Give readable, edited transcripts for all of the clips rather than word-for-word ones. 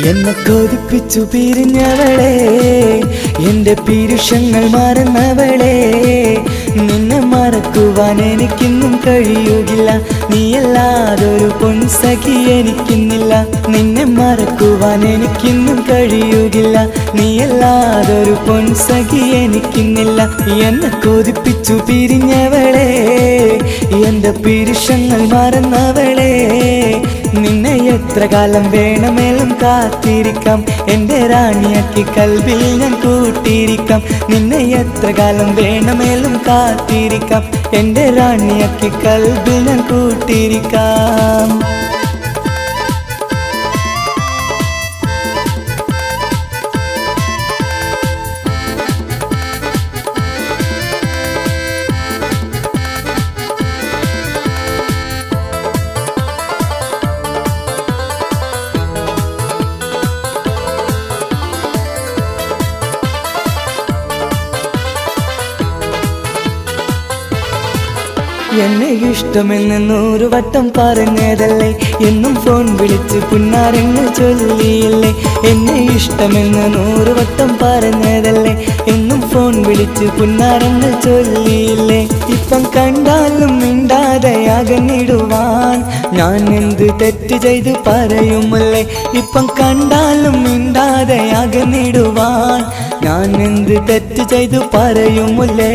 എന്നെ കൊതിപ്പിച്ചു പിരിഞ്ഞവളെ, എന്റെ പീരുഷങ്ങൾ മറന്നവളെ, നിന്നെ മറക്കുവാൻ എനിക്കിന്നും കഴിയുകില്ല. നീയല്ലാതൊരു പൊൻസഖി എനിക്കിന്നില്ല. നിന്നെ മറക്കുവാൻ എനിക്കിന്നും കഴിയുകില്ല. നീയല്ലാതൊരു പൊൻസഖി എനിക്കിന്നില്ല. എന്നെ കൊതിപ്പിച്ചു പിരിഞ്ഞവളെ, എന്റെ പീരുഷങ്ങൾ മറന്നവളെ, നിന്നെ എത്ര കാലം വേണമെങ്കിലും കാത്തിരിക്കാം. എന്റെ റാണിയാക്കി കൽബിൽ ഞാൻ കൂട്ടിയിരിക്കാം. നിന്നെ എത്ര കാലം വേണമെങ്കിലും കാത്തിരിക്കാം. എന്റെ റാണിയാക്കി കൽബിൽ ഞാൻ കൂട്ടിയിരിക്കാം. എന്നെ ഇഷ്ടമെന്ന് 100 വട്ടം പറഞ്ഞതല്ലേ, എന്നും ഫോൺ വിളിച്ച് പുന്നാരങ്ങൾ ചൊല്ലിയില്ലേ. എന്നെ ഇഷ്ടമെന്ന് 100 വട്ടം പറഞ്ഞതല്ലേ, എന്നും ഫോൺ വിളിച്ച് പുന്നാരങ്ങൾ ചൊല്ലിയില്ലേ. ഇപ്പം കണ്ടാലും മിണ്ടാതെ അകന്നിടുവാൻ ഞാൻ എന്ത് തെറ്റ് ചെയ്ത് പറയുമല്ലേ. ഇപ്പം കണ്ടാലും മിണ്ടാതെ അകന്നിടുവാൻ ഞാൻ എന്ത് തെറ്റ് ചെയ്തു പറയുമല്ലേ.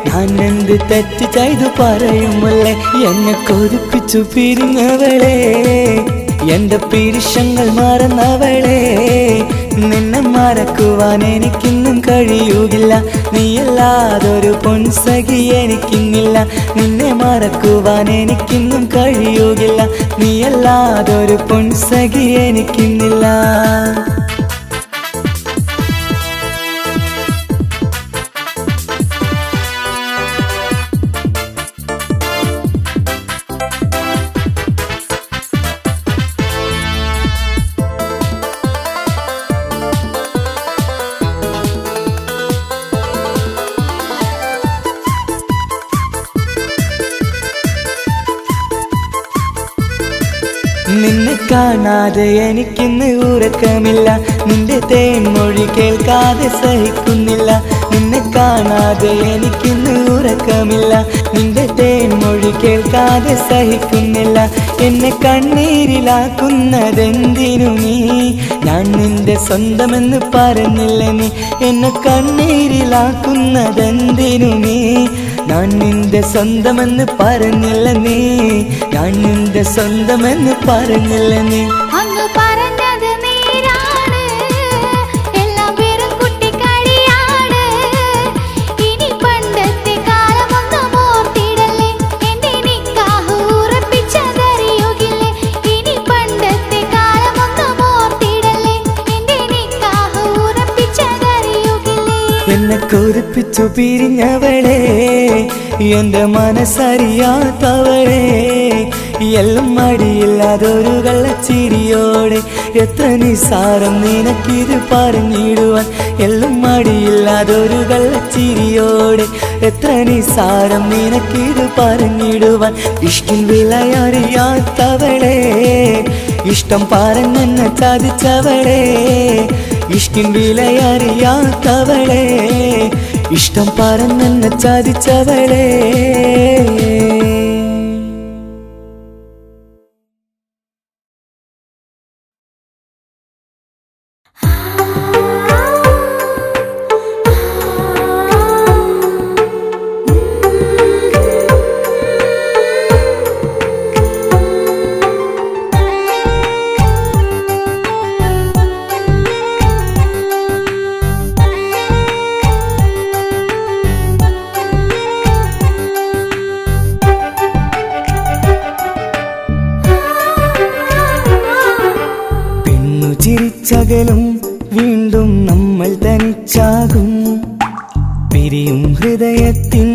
ഞാൻ എന്ത് തെറ്റ് ചെയ്തു പറയുമല്ലേ. എന്നെ കൊതിപ്പിച്ചു പിരിഞ്ഞവളെ, എന്റെ പീരുഷങ്ങൾ മറന്നവളെ, നിന്നെ മറക്കുവാൻ എനിക്കിന്നും കഴിയുകില്ല. നീയല്ലാതൊരു പൊൻസഖി എനിക്കിന്നില്ല. നിന്നെ മറക്കുവാൻ എനിക്കിന്നും കഴിയുകില്ല. നീയല്ലാതൊരു പൊൻസഖി എനിക്കിന്നില്ല. നിന്നെ കാണാതെ എനിക്കിന്ന് ഉറക്കമില്ല. നിന്റെ തേൻമൊഴി കേൾക്കാതെ സഹിക്കുന്നില്ല. നിന്നെ കാണാതെ എനിക്കിന്ന് ഉറക്കമില്ല. നിന്റെ തേൻമൊഴി കേൾക്കാതെ സഹിക്കുന്നില്ല. എന്നെ കണ്ണീരിലാക്കുന്നതെന്തിനു നീ? ഞാൻ നിന്റെ സ്വന്തമെന്ന് പറഞ്ഞില്ല നീ. എന്നെ കണ്ണീരിലാക്കുന്നതെന്തിനു നീ? ഞാൻ നിന്റെ സ്വന്തമെന്ന് പറഞ്ഞില്ല നീ. ഞാൻ നിന്റെ സ്വന്തമെന്ന് പറഞ്ഞില്ല നീ. അങ്ങ് പറഞ്ഞത് നേരാണ്, എല്ലാം വെറും കുട്ടിക്കളിയാണ്. ഇനി പണ്ടത്തെ കാലമൊന്നും ഓർത്തിടല്ലേ, എന്റെ നിക്കാഹ് ഉറപ്പിച്ചതറിയുകില്ലേ. ഇനി പണ്ടത്തെ കാലമൊന്നും ഓർത്തിടല്ലേ, എന്റെ നിക്കാഹ് ഉറപ്പിച്ചതറിയുകില്ലേ. എന്നെ കൊതിപ്പിച്ചു പിരിഞ്ഞവളെ, എന്റെ മനസ്സറിയാത്തവളെ, എല്ലാം മടിയില്ലാതൊരു കള്ളച്ചിരിയോടെ. എത്ര നിസാരം നിനക്കിത് പറഞ്ഞിടുവാൻ. എല്ലാം മടിയില്ലാതൊരു കള്ളച്ചിരിയോടെ. എത്ര നിസാരം നിനക്കിത് പറഞ്ഞിടുവാൻ. ഇഷ്കിൻ വിലയറിയാത്തവളെ, ഇഷ്ടം പറഞ്ഞെന്നെ ചതിച്ചവളെ. ഇഷ്കിൻ വിലയറിയാത്തവളെ, ഇഷ്ടം പറഞ്ഞെന്നെ ചതിച്ചവളെ. ചിരിച്ചകലും വീണ്ടും നമ്മൾ തനിച്ചാകും. പിരിയും ഹൃദയത്തിൻ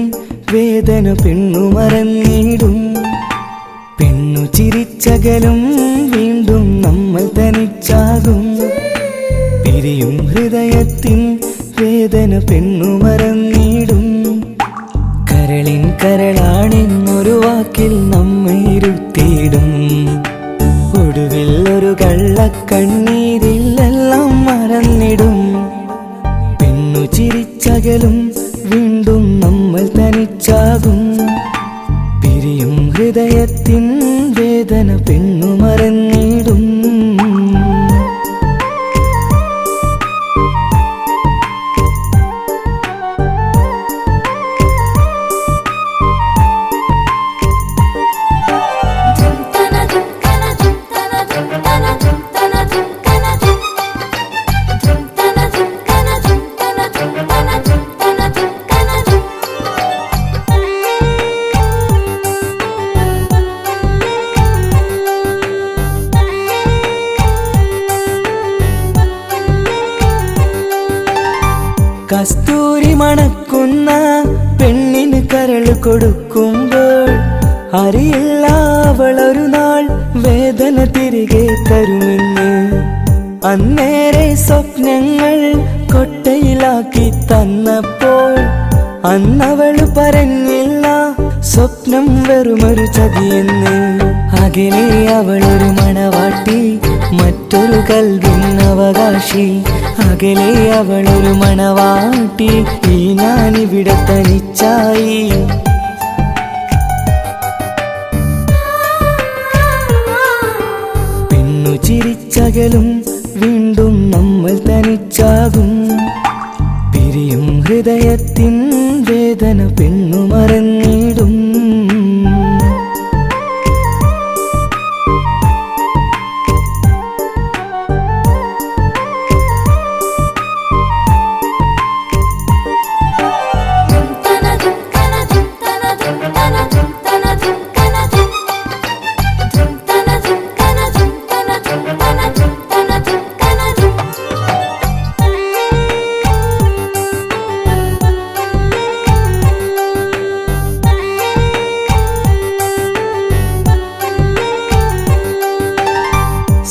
വേദന പെണ്ണു മറന്നിടും. പെണ്ണു ചിരിച്ചകലും വീണ്ടും നമ്മൾ തനിച്ചാകും. പിരിയും ഹൃദയത്തിൻ വേദന പെണ്ണു മറന്നിടും. കരളിൻ കരളാണെന്നൊരു വാക്കിൽ നമ്മെ ഇരുത്തിയിടും. ഒടുവിൽ ഒരു കള്ള കള്ളക്കണ്ണീരിലെല്ലാം മറന്നിടും. പെണ്ണു ചിരിച്ചകലും വീണ്ടും നമ്മൾ തനിച്ചാകും. പിരിയും ഹൃദയത്തിൻ വേദന പെണ്ണു മറന്നിടും. കസ്തൂരി മണക്കുന്ന പെണ്ണിന് കരള് കൊടുക്കുമ്പോൾ അറിയില്ല അവളൊരു നാൾ വേദന തിരികെ തരുമെന്ന്. അന്നേരെ സ്വപ്നങ്ങൾ കൊട്ടയിലാക്കി തന്നപ്പോൾ അന്നവള് പറഞ്ഞില്ല സ്വപ്നം വെറുമൊരു ചതിയെന്ന്. അകലെ അവളൊരു മണവാട്ടി, മറ്റൊരു കൽവിൻ അവകാശി. അകലെ അവളൊരു മണവാട്ടി, ഈ ഞാനിവിടെ തനിച്ചായി. പെണ്ണു ചിരിച്ചകലും വീണ്ടും നമ്മൾ തനിച്ചാകും. പിരിയും ഹൃദയത്തിൻ വേദന പെണ്ണു മറന്നിടും.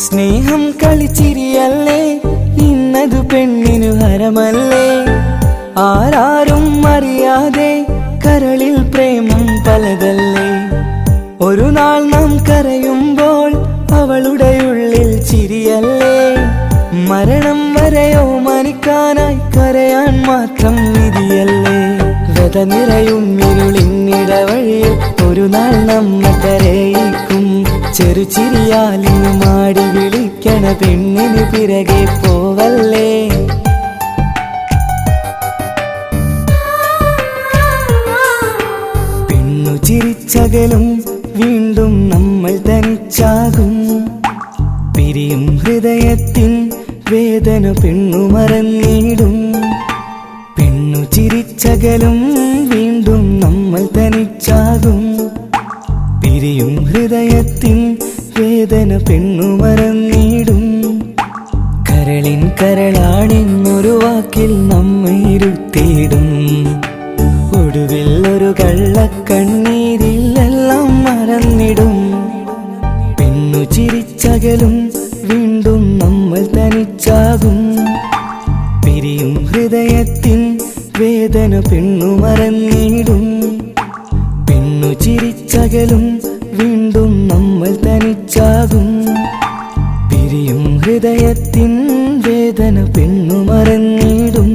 സ്നേഹം കളിച്ചിരിയല്ലേ, ഇന്നതു പെണ്ണിനു ഹരമല്ലേ. ആരാരും അറിയാതെ കരളിൽ പ്രേമം പലതല്ലേ. ഒരു നാൾ നാം കരയുമ്പോൾ അവളുടെ ഉള്ളിൽ ചിരിയല്ലേ. മരണം വരെയോ മരിക്കാനായി കരയാൻ മാത്രം വിധിയല്ലേ. വ്യത നിറയും ഇരുളിന്നിടവഴിയിൽ ഒരു നാൾ നമ്മെ കരയിക്കും. ചെറുചിരിയാലിന് മാടി വിളിക്കണ പെണ്ണിന് പിറകെ പോവല്ലേ. പെണ്ണു ചിരിച്ചകലും വീണ്ടും നമ്മൾ തനിച്ചാകും. പിരിയും ഹൃദയത്തിൻ വേദന പെണ്ണു മറന്നിടും. പെണ്ണു ചിരിച്ചകലും വീണ്ടും നമ്മൾ തനിച്ചാകും. പിരിയും ഹൃദയത്തിൻ വേദന പെണ്ണു മറന്നിടും. കരളിൻ കരളാണെന്നൊരു വാക്കിൽ നമ്മെ ഇരുത്തിയിടും. ഒടുവിൽ ഒരു കള്ളക്കണ്ണീരിലെല്ലാം മറന്നിടും. പെണ്ണു ചിരിച്ചകലും വീണ്ടും നമ്മൾ തനിച്ചാകും. പിരിയും ഹൃദയത്തിൻ വേദന പെണ്ണു മറന്നിടും. പെണ്ണു ചിരിച്ചകലും വീണ്ടും നമ്മൾ തനിച്ചാകും. പിരിയും ഹൃദയത്തിൻ വേദന പെണ്ണു മറന്നിടും.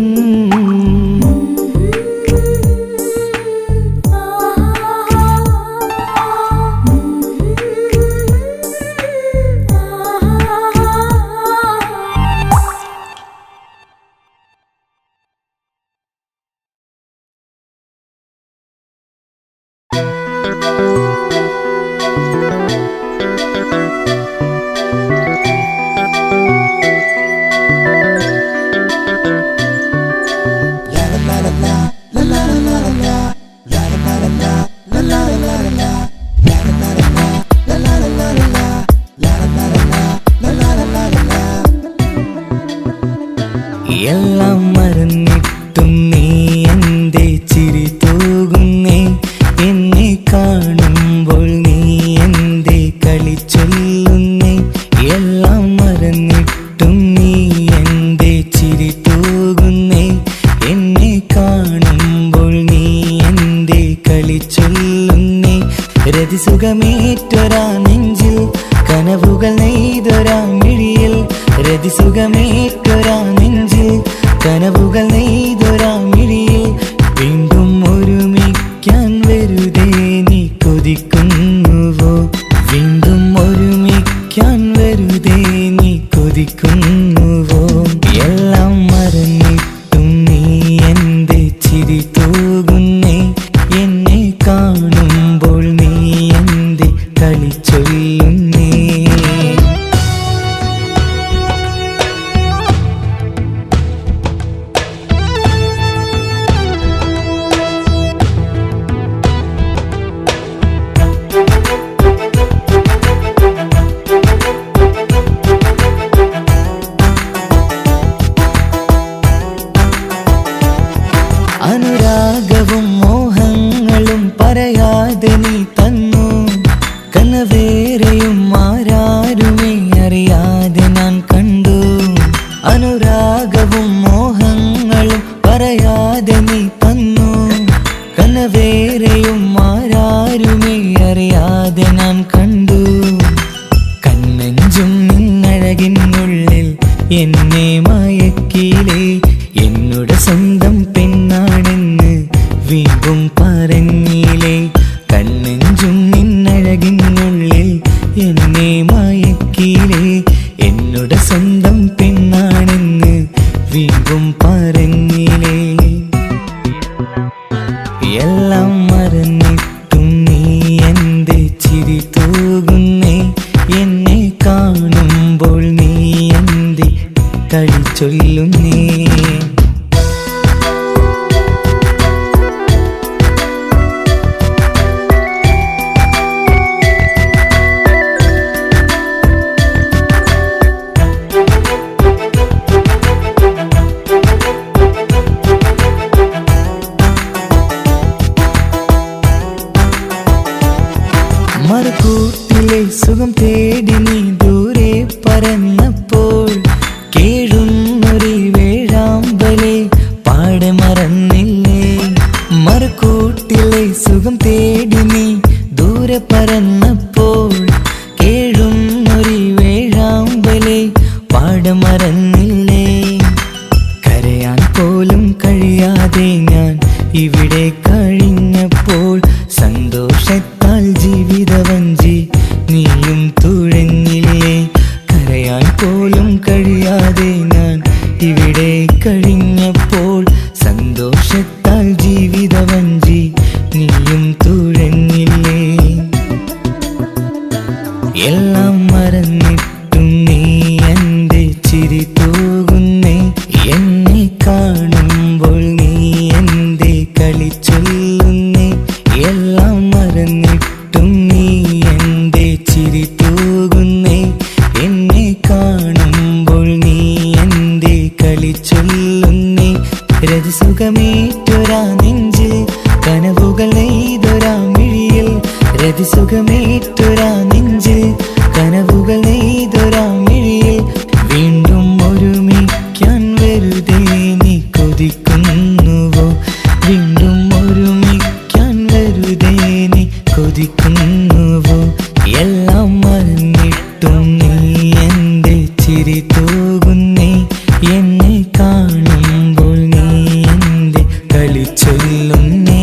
എല്ലാം മറന്നിട്ടും നീ എന്തേ ചിരി തൂകുന്നേ. എന്നെ കാണുമ്പോൾ നീ എന്തേ കളി ചൊല്ലുന്നേ. രതിസുഖമേറ്റൊരാ നെഞ്ചിൽ കനവുകൾ നെയ്തൊരാ മിഴിയിൽ വീണ്ടും ഒരുമിക്കാൻ വെറുതെ നീ കൊതിക്കുന്നുവോ വീണ്ടും ഒരുമിക്കാൻ വെറുതെ നീ കൊതിക്കുന്നുവോ എല്ലാം മറന്നിട്ടും നീ എന്റെ ചിരി തൂകുന്നേ എന്നെ കാണുമ്പോൾ നീ എന്റെ കളി ചൊല്ലുന്നേ അനുരാഗവും മോഹങ്ങളും പറയാതെ നീ തന്നു കനവേറെയും ആരാരുമേ അറിയാതെ ഞാൻ കണ്ടു അനുരാഗവും മോഹങ്ങളും പറയാതെ നീ തന്നു കനവേറെയും ആരാരുമേ അറിയാതെ ഞാൻ കണ്ടു കണ്ണഞ്ചും നിന്നഴകിനുള്ളിൽ എന്നെ മയക്കിയിലേ എന്നോട് സ്വന്തം പെണ്ണാണെന്ന് വീണ്ടും പറഞ്ഞില്ലേ കണ്ണെഞ്ചും നിന്നഴകിനുള്ളിൽ എന്നെ മയക്കിയില്ലേ എന്നോട് സ്വന്തം പെണ്ണാണെന്ന് വീണ്ടും പറഞ്ഞില്ലേ എല്ലാം മറന്നിട്ടും നീ എന്റെ ചിരി തൂകുന്നേ എന്നെ കാണുമ്പോൾ നീ എന്റെ കളി ചൊല്ലുന്നേ മറുകൂട്ടിലെ സുഖം തേടി നീ ദൂരെ പറന്നപ്പോൾ കേഴുന്നൊരു വേഴാമ്പലെ പാടെ മറന്നില്ലേ മറുകൂട്ടിലെ സുഖം തേടി നീ ദൂരെ പറന്നപ്പോൾ കേഴുന്നൊരു വേഴാമ്പലെ പാടെ മറന്നില്ലേ കരയാൻ പോലും കഴിയാതെ ഞാൻ ഇവിടെ കഴിഞ്ഞപ്പോൾ സന്തോഷത്താൽ ജീവിതവഞ്ചി നീയും തുഴഞ്ഞില്ലേ കരയാൻ പോലും കഴിയാതെ ഞാൻ ഇവിടെ കഴിഞ്ഞപ്പോൾ സന്തോഷത്താൽ ജീവിതവഞ്ചി നീയും തുഴഞ്ഞില്ലേ എല്ലാം മറന്നിട്ടും നീ എന്റെ ചിരി തൂകുന്നേ എന്നെ കാണുമ്പോൾ നീ എന്റെ കളി ചൊല്ലുന്നേ എല്ലാം മറന്നിട്ടും നീ എന്റെ ചിരി തൂകുന്നേ എന്നെ കാണുമ്പോൾ നീ എന്റെ കളി ചൊല്ലുന്നേ രതിസുഖമേറ്റൊരാ നെഞ്ചിൽ കനവുകൾ നെയ്തൊരാ മിഴിയിൽ രതിസുഖമേറ്റൊരാ നെഞ്ചിൽ കനവുകൾ നെയ്തൊരാ മിഴിയിൽ വീണ്ടും ഒരുമിക്കാൻ വെറുതെ നീ കൊതിക്കുന്നുവോ വീണ്ടും ഒരുമിക്കാൻ വെറുതെ നീ കൊതിക്കുന്നുവോ എല്ലാം മറന്നിട്ടും നീ എന്റെ ചിരി തൂകുന്നേ എന്നെ കാണുമ്പോൾ നീ എന്റെ കളി ചൊല്ലുന്നേ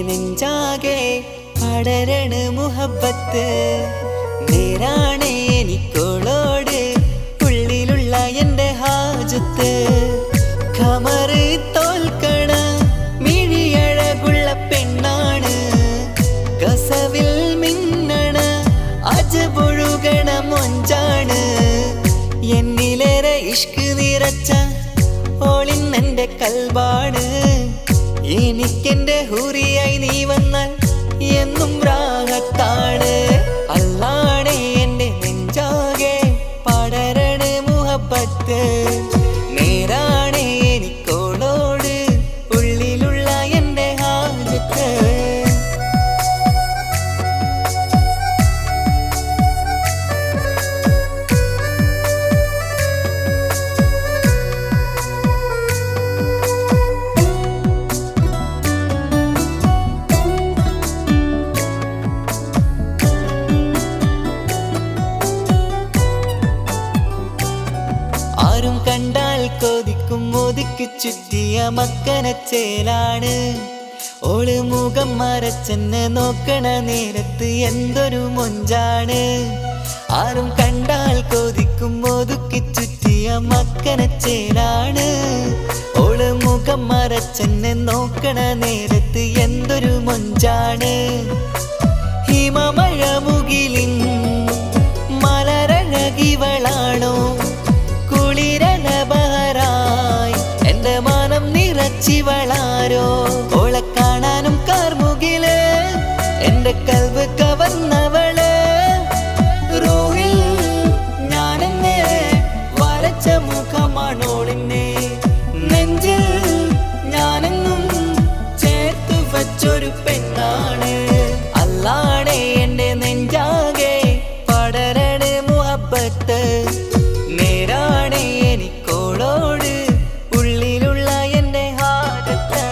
നെഞ്ചാകെ പടരണ മുഹബത്ത് നേരാണ് എനിക്കോളോട് ഉള്ളിലുള്ള എന്റെ ഹാജത്ത് ഖമറ് തോൽക്കണ മിഴിയഴകുള്ള പെണ്ണാണ് കസവിൽ മിന്നണ അജബൊഴുകണ മൊഞ്ചാണ് എന്നിലേറെ ഇഷ്ക് നിറച്ച ഓളിന്നെന്റെ കൽബാണ് എനിക്കെന്റെ ഹൂറിയായി നീ വന്നാൽ എന്നും രാഗത്താണ് അല്ലാണേ എന്റെ നെഞ്ചാകെ പടരണ മുഹബത്ത് കൊതിക്കും ഒതുക്കി ചുറ്റിയ മക്കനച്ചേലാണ്. ഓള് മുഖം മറച്ചെന്നെ നോക്കണ നേരത്ത് എന്തൊരു മൊഞ്ചാണ്. ആരും കണ്ടാൽ കൊതിക്കും ഒതുക്കി ചുറ്റിയ മക്കനച്ചേലാണ്. ഓള് മുഖം മറച്ചെന്നെ നോക്കണ നേരത്ത് എന്തൊരു മൊഞ്ചാണ്. ഹിമമഴ മുകിലിൻ മലരഴകിവളാണോ കുളിരല ബഹറായി എന്റെ മാനം നിറച്ചിവളാരോ. ഓളെ കാണാനും കാർമുകില് എന്റെ കൽവ് കവർന്നവള്. റോഹിൽ ഞാനെന്നെ വരച്ച മുഖമാണോളിന്നെ നെഞ്ചിൽ ഞാനെന്നും ചേർത്തു വച്ചൊരു പെണ്ണാണ്. അല്ലാണേ എന്റെ നെഞ്ചാകെ പടരണ മുഹബ്ബത്ത്. നേരാണേ എനിക്കോളോട് ഉള്ളിലുള്ള എന്റെ ഹാജത്ത്.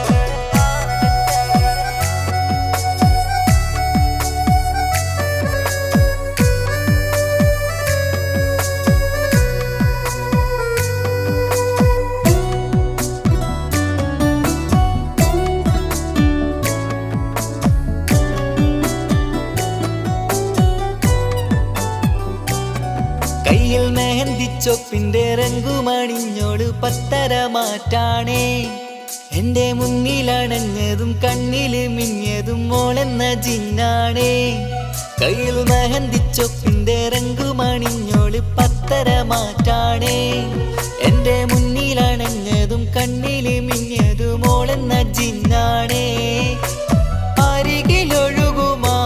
കയ്യിൽ മെഹന്തിച്ചൊപ്പിന്റെ രംഗുമണിഞ്ഞോട് പത്തര മാറ്റാണേ. എന്റെ മുന്നിലണഞ്ഞതും കണ്ണില് മിഞ്ഞതും മോളെന്ന ജിന്നാണേ. കയ്യിൽ മെഹന്തിച്ചൊപ്പിന്റെ രംഗുമണിഞ്ഞോട് പത്തര മാറ്റാണേ. എന്റെ മുന്നിലണഞ്ഞതും കണ്ണില് മിഞ്ഞതും മോളെന്ന ജിന്നാണേ. അരികിലൊഴുകുമാ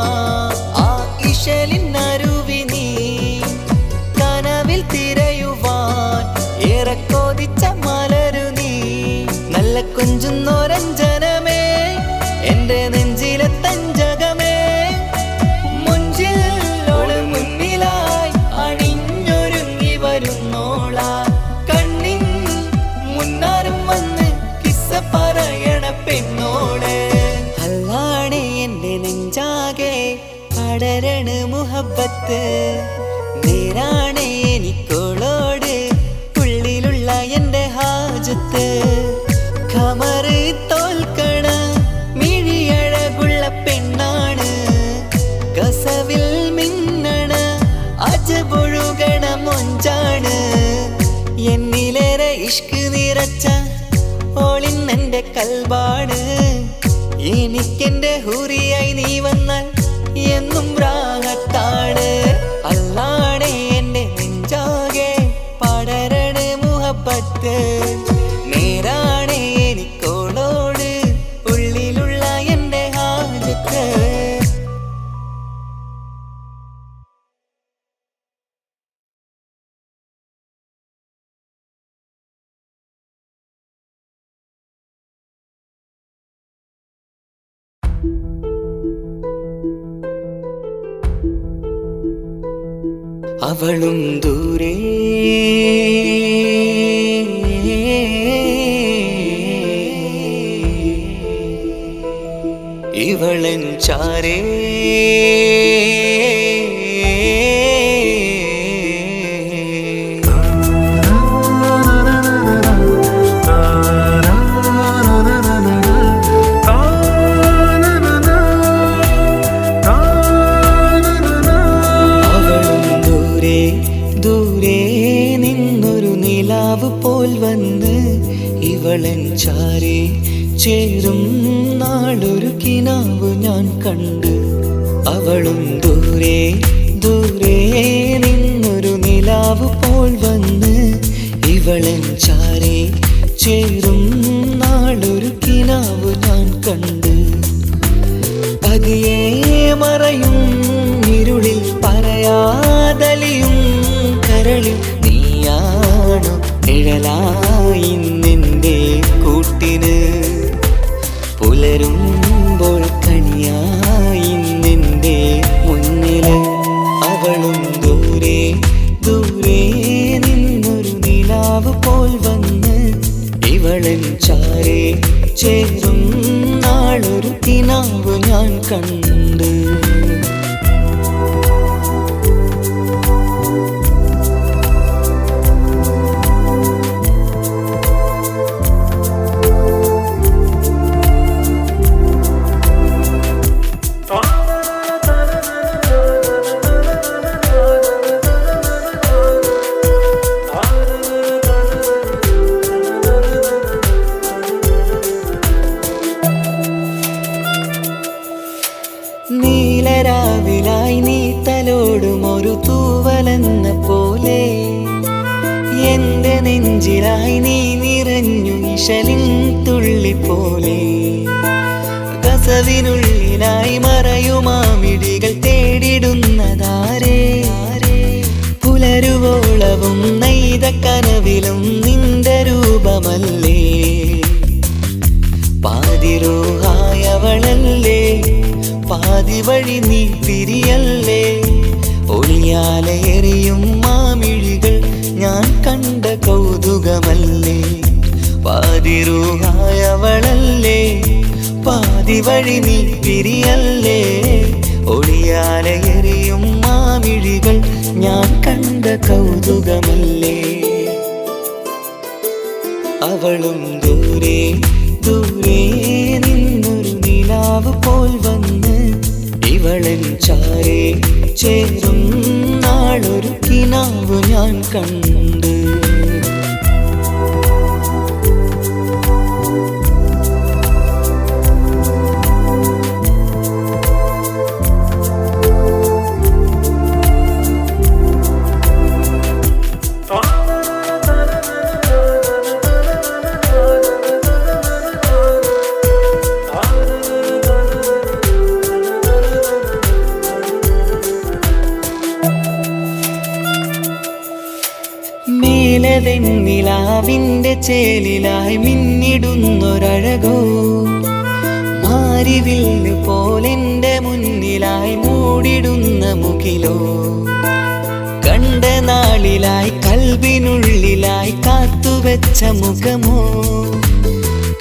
ആ ഇശലിനരുവി നീ കനവിൽ തിരയുവാൻ ഏറെ കൊതിച്ച മലരു നീ. നല്ല കുഞ്ചുന്നോരഞ്ജനമേ എന്റെ നെഞ്ചിലെ തഞ്ചകമേ. മുഞ്ചിൽ ഓള് മുന്നിലായി അണിഞ്ഞൊരുങ്ങി വരുന്നോള. കണ്ണിൻ മുന്നാരും വന്ന് കിസ്സ പറയണ പെണ്ണോള്. അല്ലാണേ എന്റെ നെഞ്ചാകെ പടരണ മുഹബ്ബത്ത്. നേരാണേ എനിക്കോളോട് ഉള്ളിലുള്ള എന്റെ ഹാജത്ത്. ഖമറ് തോൽക്കണ മിഴിയഴകുള്ള പെണ്ണാണ്. കസവിൽ മിന്നണ അജബൊഴുകണ മൊഞ്ചാണ്. എന്നിലേറെ ഇഷ്ക് നിറച്ച ഓളിന്നെന്റെ കൽബാണ്. എനിക്കെന്റെ ഹുറിയായി നീ വന്നാൽ എന്നും റാഹത്താണ്. അല്ലാണേ എന്റെ നെഞ്ചാകെ പടരണ മുഹബ്ബത്ത്. നേരാണേ എനിക്കോളോട് ഉള്ളിലുള്ള എന്റെ ഹാജത്ത്. അവളും ദൂരെ ഇവളൻ ചാരേ. പോൽ വന്ന് ഇവളൻ ചാരേ ചേരും നാളൊരു കിനാവ് ഞാൻ കണ്ട്. അവളും ദൂരെ ദൂരെ നിന്നൊരു നിലാവ് പോൽ വന്ന് ഇവളൻ ചാരേ ചേരും നാളൊരു കിനാവ് ഞാൻ കണ്ട്. പതിയെ മറയും ഇരുളിൽ പറയാതലിയും കരളിൽ നീയാണു നിഴലായി നിന്റെ കൂട്ടിന്. പുലരുമ്പോൾ കണിയായി നിന്റെ മുന്നില്. അവളും ദൂരെ ദൂരെ നിന്നൊരു നിലാവ് പോൽ വന്ന് ഇവളൻ ചാരേ ചേരും നാളൊരു കിനാവ് ഞാൻ കണ്ട്. നെഞ്ചിലായി നീ നിറഞ്ഞു ഇശലിൻ തുള്ളി പോലെ കസവിനുള്ളിലായി മറയുമാമിടികൾ തേടിടുന്നതാരേ പുലരുവോളവും നെയ്ത കനവിലും നിന്റെ രൂപമല്ലേ പാതിരൂഹായവളല്ലേ പാതി വഴി നീ തിരിയല്ലേ ഒളിയാലെ എറിയും മാമിഴികൾ ഞാൻ കണ്ട കൗതുകമല്ലേ പാതിരൂഹായവളല്ലേ പാതി വഴി നീ തിരിയല്ലേ ഒളിയാലെ എറിയും മാമിഴികൾ ഞാൻ കണ്ട കൗതുകമല്ലേ അവളും ദൂരെ ദൂരെ നിന്നൊരു നിലാവ് പോൽ വന്ന് ഇവളൻ ചാരേ ചേരും നാളൊരു കിനാവ് ഞാൻ കണ്ട് നിലാവിന്റെ ചേലിലായി മിന്നിടുന്നൊരഴകോ മാരിവില്ല് പോലെന്റെ മുന്നിലായി മൂടിടുന്ന മുകിലോ കണ്ട നാളിലായി കൽബിനുള്ളിലായി കാത്തുവെച്ച മുഖമോ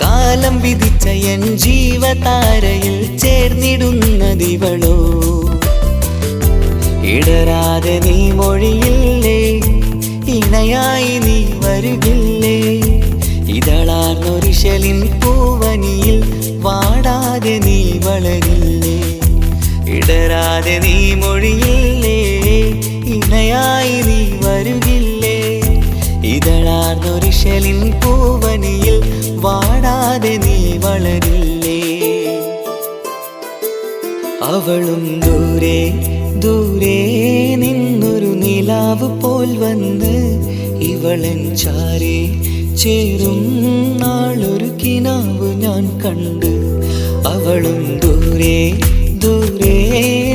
കാലം വിധിച്ച എൻ ജീവതാരയിൽ ചേർന്നിടുന്നതിവളോ ഇടരാതെ നീ മൊഴിയില്ലേ ഇണയായി നീ വരുകില്ലേ ഇതളാർന്നൊരിശലിൻ പൂവനിയിൽ വാടാതെ നീ വളരില്ലേ ഇടരാതെ നീ മൊഴിയില്ലേ ഇണയായി നീ വരുകില്ലേ ഇതളാർന്നൊരിശലിൻ പൂവനിയിൽ വാടാതെ നീ വളരില്ലേ അവളും ദൂരെ ദൂരെ നിന്നൊരു നിലാവ് പോൽ വന്ന് ഇവളൻ ചാരേ ചേരും നാളൊരു കിനാവ് ഞാൻ കണ്ട് അവളും ദൂരെ ദൂരെ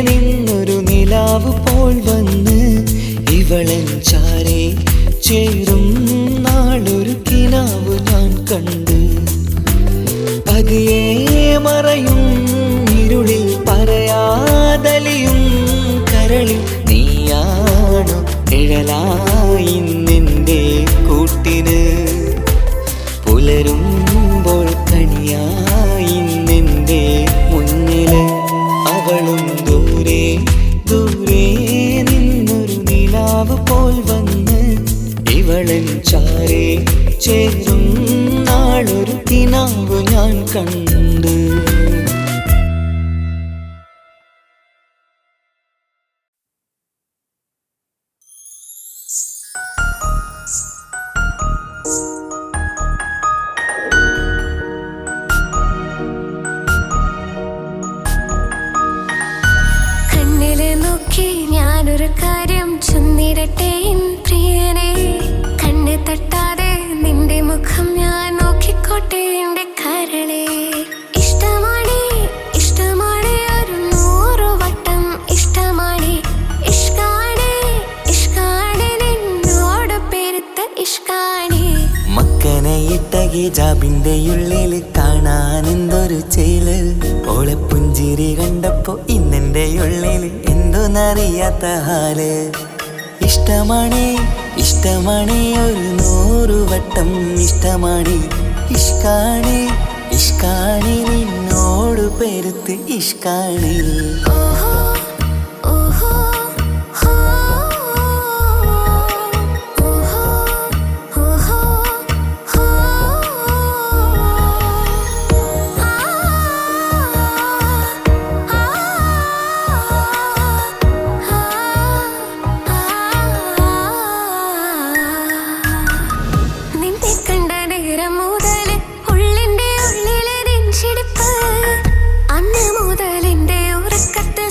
നിന്നൊരു നിലാവ് പോൽ വന്ന് ഇവളൻ ചാരേ ചേരും നാളൊരു കിനാവ് ഞാൻ കണ്ട് പതിയെ മറയും ഇരുളിൽ പറയാതലിയും കരളിൽ നീയാണു നിഴലായി നിന്റെ കൂട്ടിന് പുലരുമ്പോൾ കണിയായി നിന്റെ മുന്നില് അവളും ദൂരെ ദൂരെ നിന്നൊരു നിലാവ് പോൽ വന്ന് ഇവളൻ ചാരേ ചേരും നാളൊരു കിനാവ് ഞാൻ കണ്ട് ഞാനൊരു കാര്യം ചൊന്നിടട്ടെ പ്രിയനെ കണ്ണ് തട്ടാതെ നിന്റെ മുഖം ഞാൻ നോക്കിക്കോട്ടെ എന്റെ കരളെ ഇഷ്ടമാണ് ഇഷ്ടമാണ് ഒരു 100 വട്ടം ഇഷ്ടമാണ് ഇഷ്കാണ് ഇഷ്കാണ് നിന്നോട് പെരുത്ത ഇഷ്കാണ് മക്കനെ ഇട്ട ഹിജാബിന്റെ ഉള്ളിൽ കാണാൻ എന്തൊരു ചേല് ഓളെ പുഞ്ചിരി കണ്ടപ്പോ ഇന്നെന്റെ ഉള്ളിൽ എന്തോന്നറിയാത്ത ഹാല് ഇഷ്ടമാണ് ഇഷ്ടമാണ് ഒരു 100 വട്ടം ഇഷ്ടമാണ് ഇഷ്കാണ് ഇഷ്കാണ് നിന്നോട് പെരുത്ത് ഇഷ്കാണ് അന്ന് മുതൽ എന്റെ ഉറക്കത്തെ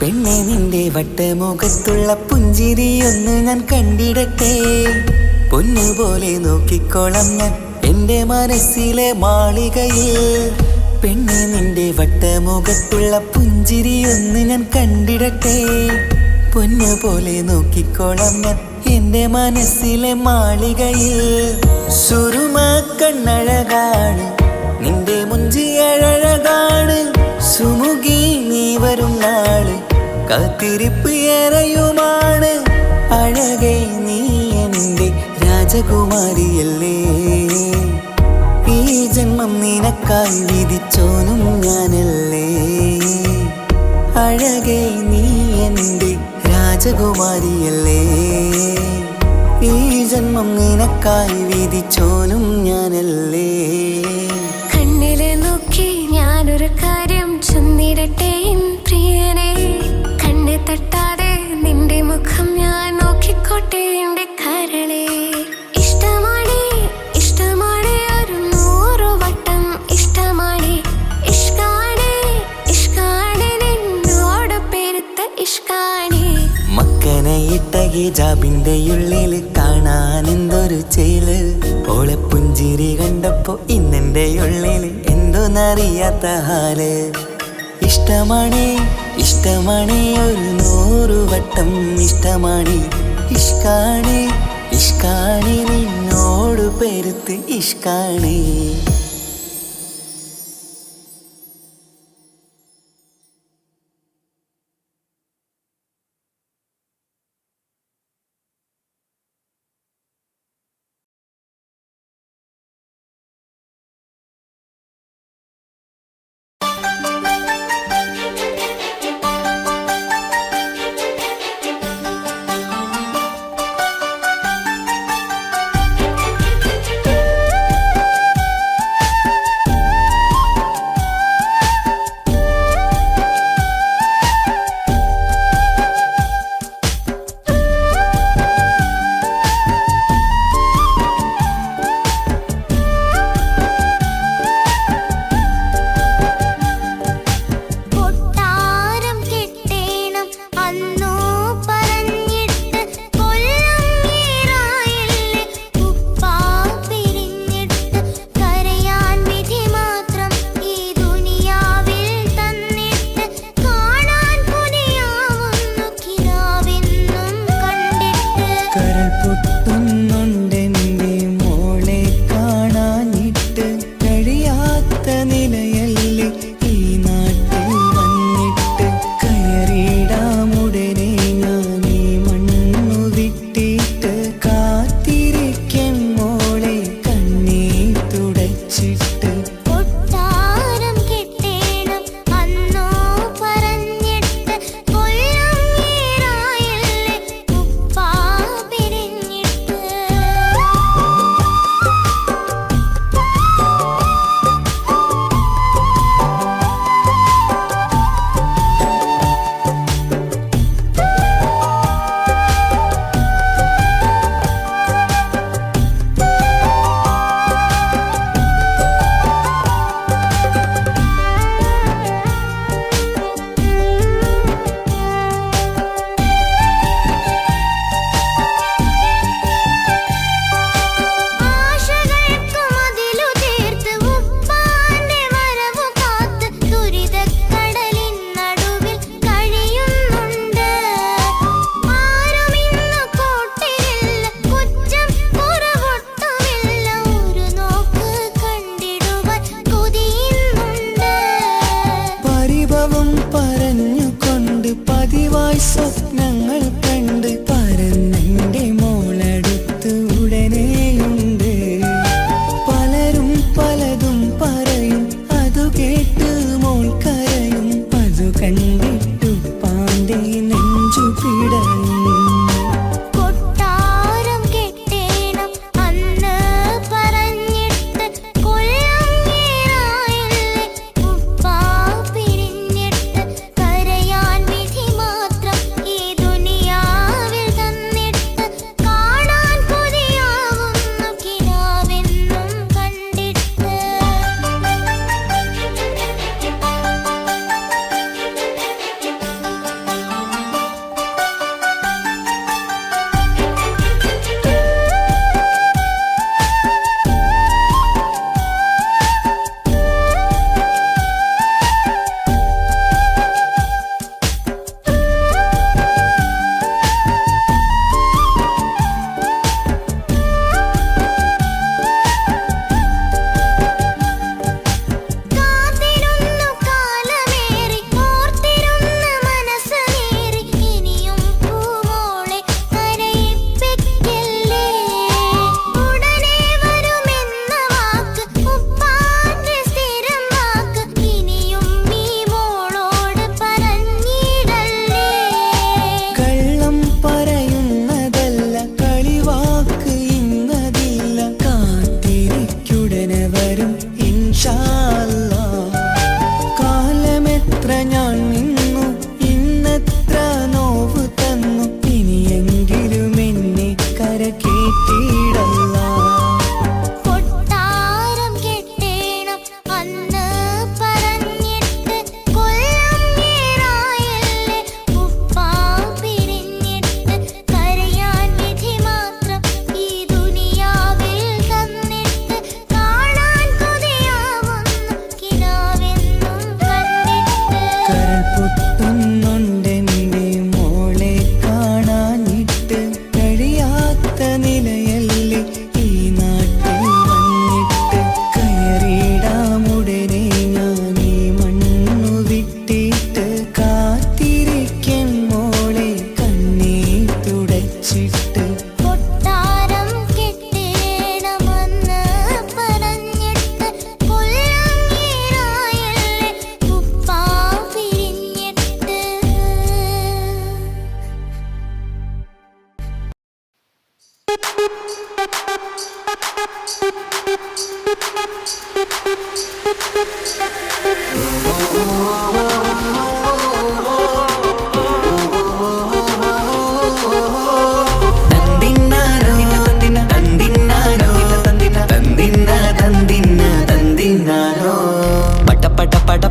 പെണ്ണെ നിന്റെ വട്ടമുഖത്തുള്ള പുഞ്ചിരിയൊന്ന് ഞാൻ കണ്ടിടട്ടെ. പൊന്നുപോലെ നോക്കിക്കോളാം ഞാൻ എൻ്റെ മനസ്സിലെ മാളികയിൽ. പെണ്ണെ നിന്റെ വട്ടമുഖത്തുള്ള പുഞ്ചിരിയൊന്ന് ഞാൻ കണ്ടിടട്ടെ. പൊന്നുപോലെ നോക്കിക്കോളാം ഞാൻ എൻ്റെ മനസ്സിലെ മാളികയിൽ. സുറുമ കണ്ണഴകാണ് നിന്റെ മുഞ്ചിയഴകാണ്. സുമുഖി നീ വരും നാള് കാത്തിരിപ്പ് ഏറെയുമാണ്. അഴകേ നീ എൻ്റെ രാജകുമാരിയല്ലേ. ഈ ജന്മം നിനക്കായി വിധിച്ചോനും ഞാനല്ലേ. അഴകേ നീ എൻ്റെ രാജകുമാരിയല്ലേ. ഈ ജന്മം നിനക്കായി വിധിച്ചോനും ഞാനല്ലേ. കണ്ണിലെ നോക്കി ഞാനൊരു കാര്യം ചൊന്നിടട്ടെ പ്രിയനെ. കണ്ണ് തട്ടാതെ നിന്റെ മുഖം ഞാൻ നോക്കിക്കോട്ടെ എൻ്റെ കരളെ. ഇഷ്ടമാണ് ഇഷ്ടമാണ് ഒരു 100 വട്ടം ഇഷ്ടമാണ്. ഇഷ്കാണ് ഇഷ്കാണ് നിന്നോട് പെരുത്ത ഇഷ്കാണ്. മക്കനയിട്ട ഹിജാബിന്റെ ഉള്ളിൽ കാണാൻ എന്തൊരു ചേല്. ഓളെ പുഞ്ചിരി കണ്ടപ്പോ ഇന്നെന്റെ ഉള്ളിൽ എന്തോന്നറിയാത്ത ഹാല്. ഇഷ്ടമാണ് ഇഷ്ടമാണ് ഒരു 100 വട്ടം ഇഷ്ടമാണ്. ഇഷ്കാണ് ഇഷ്കാണ് നിന്നോട് പെരുത്ത് ഇഷ്കാണ്.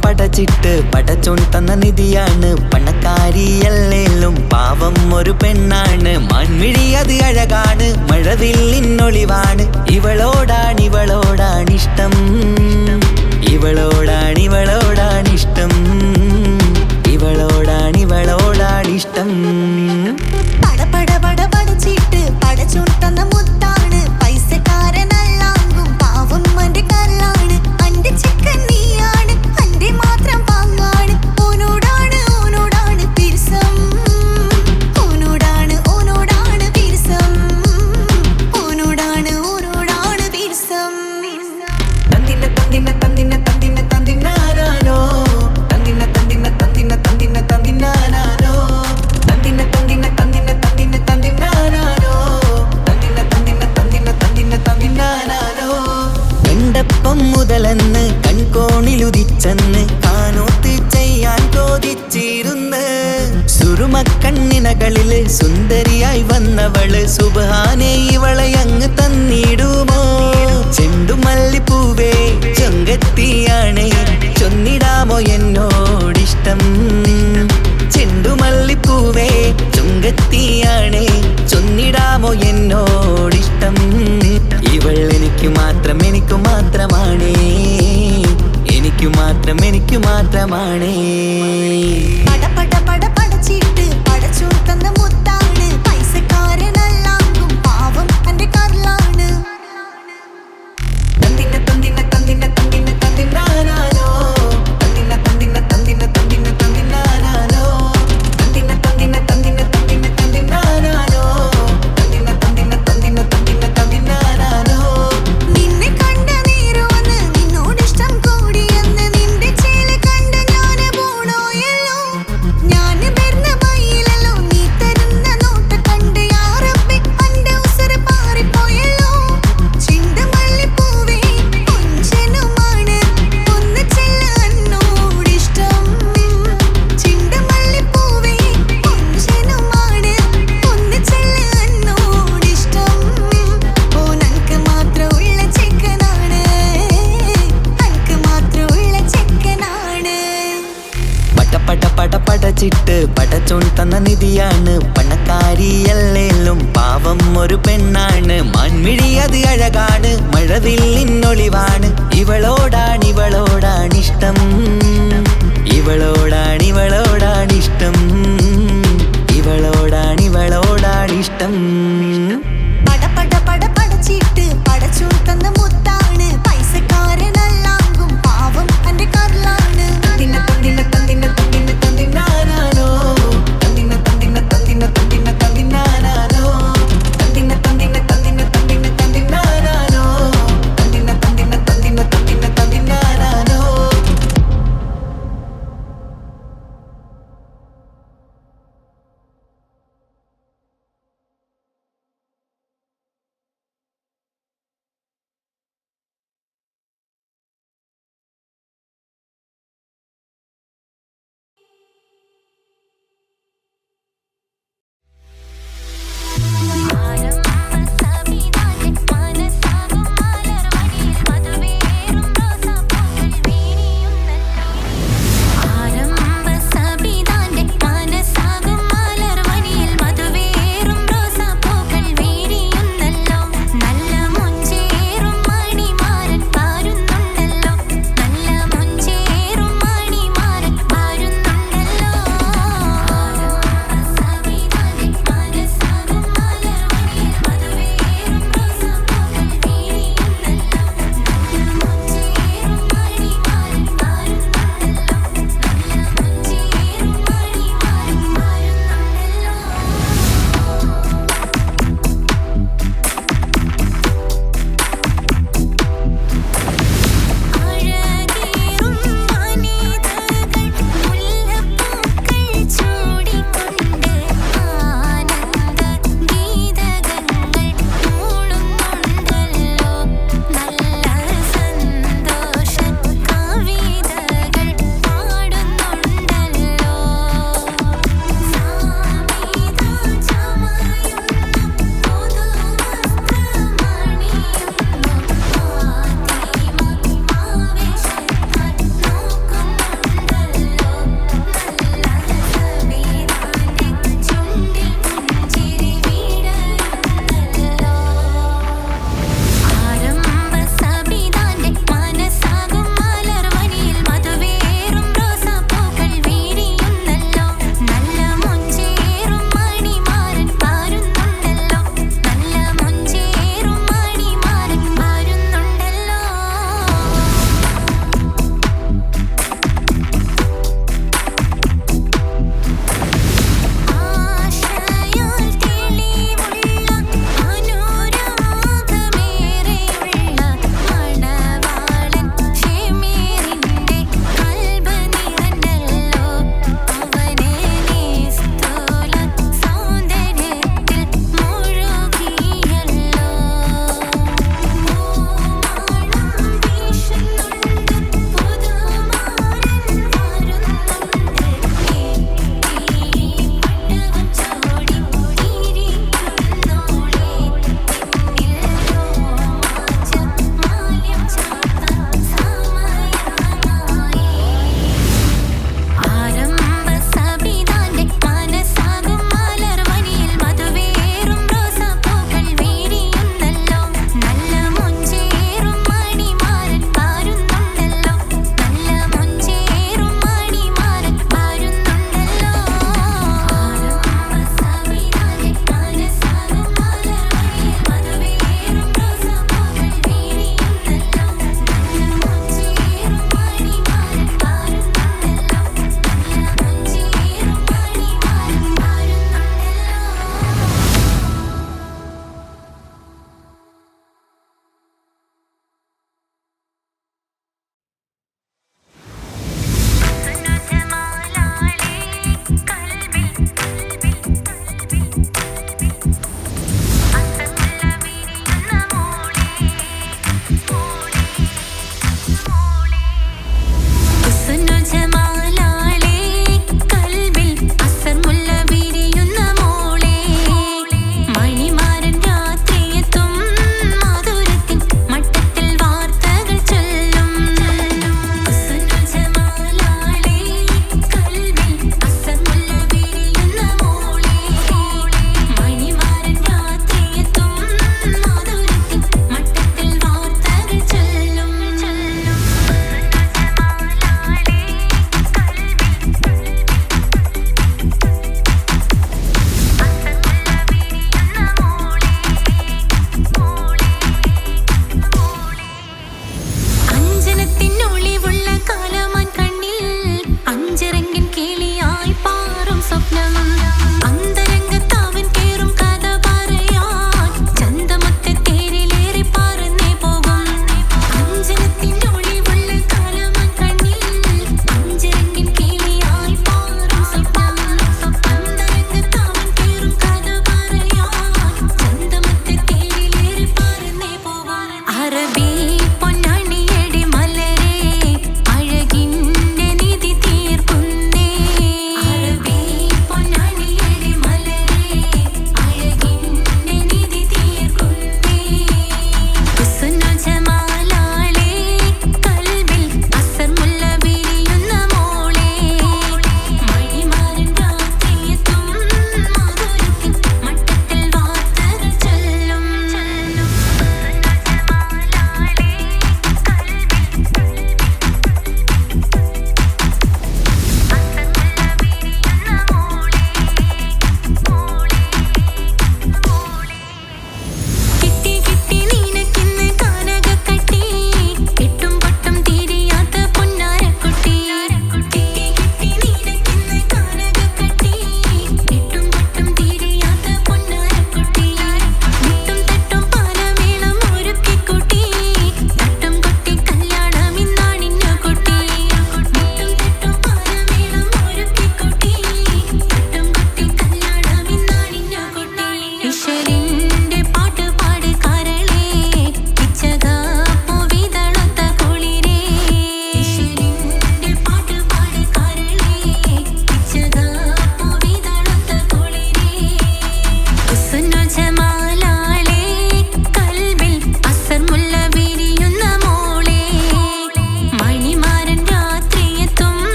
പടച്ചിട്ട് പടച്ചോൻ തന്ന നിധിയാണ് പണക്കാരിയല്ലേലും പാവം ഒരു പെണ്ണാണ് മാൻമിഴി അത് അഴകാണ് മഴവില്ലിന്നൊളിവാണ് ഇവളോടാണിഷ്ടം ഇവളോടാണിഷ്ടം ഇവളോടാണിഷ്ടം പടച്ചിട്ട് പടച്ചോൻ തന്ന മുത്താണ് പൈസക്കാരനല്ലാങ്കും പാവം അന്റെ കല്ലാണ് അന്റെ ചിക്കൻ നീയാണ് അന്റെ മാത്രം പാങ്ങാണ് ഓനോടാണ് പിരിസം ഓനോടാണ് പിരിസം ഓനോടാണ് പിരിസം തന്തിനാനോ തന്തിനാനോ കണ്ടപ്പം മുതലെന്ന് കൺകോണിലുദിച്ചെന്ന് കാനോത്ത് ചെയ്യാൻ കോതിച്ചിരുന്ന് സുറുമക്കണ്ണിനകളില് സുന്ദരിയായി വന്നവള് സുബ്ഹാനേ ഇവളെ അങ്ങ് തന്നിടുമോ ചെണ്ടുമല്ലിപ്പൂവേ ചൊങ്കത്തിയാണ് ചൊന്നിടാമോ എന്നോടിഷ്ടം ചെണ്ടുമല്ലിപ്പൂവേ ചുങ്കത്തിയാണ് ചൊന്നിടാമോ എന്നോടിഷ്ടം ഇവൾ എനിക്ക് മാത്രമാണേ എനിക്ക് മാത്രമാണേ പടച്ചിട്ട് പടച്ചോൻ തന്ന മുത്താണ് പൈസക്കാരനല്ലാങ്കും പാവം അന്റെ കല്ലാണ് നിന്നെ കണ്ട നേരോന്ന് നിന്നോടിഷ്ടം കൂടിയെന്ന് നിന്റെ ചേല് കണ്ട ഞാന് പോണോയല്ലോ ഞാന് വരുന്ന വഴിയിലല്ലോ നീ തരുന്ന നോട്ട കണ്ട് യാ റബ്ബി അന്റെ ഉസറ് പാറിപ്പോയല്ലോ ചെണ്ടുമല്ലിപ്പൂവേ കൊഞ്ചനുമാണ് ഒന്ന് ചെല്ല് എന്നോടിഷ്ടം ചെണ്ടുമല്ലിപ്പൂവേ കൊഞ്ചനുമാണ് ഒന്ന് ചെല്ല് എന്നോടിഷ്ടം ഓനക്ക് മാത്രമുള്ള ചെക്കനാണ് അനക്ക് മാത്രമുള്ള ചെക്കനാണ് പടച്ചിട്ട് പടച്ചോൻ തന്ന നിധിയാണ് പണക്കാരിയല്ലേലും പാവം ഒരു പെണ്ണാണ് മാൻമിഴി അത് അഴകാണ് മഴവില്ലിന്നൊളിവാണ് ഇവളോടാണിഷ്ടം ഇവളോടാണിഷ്ടം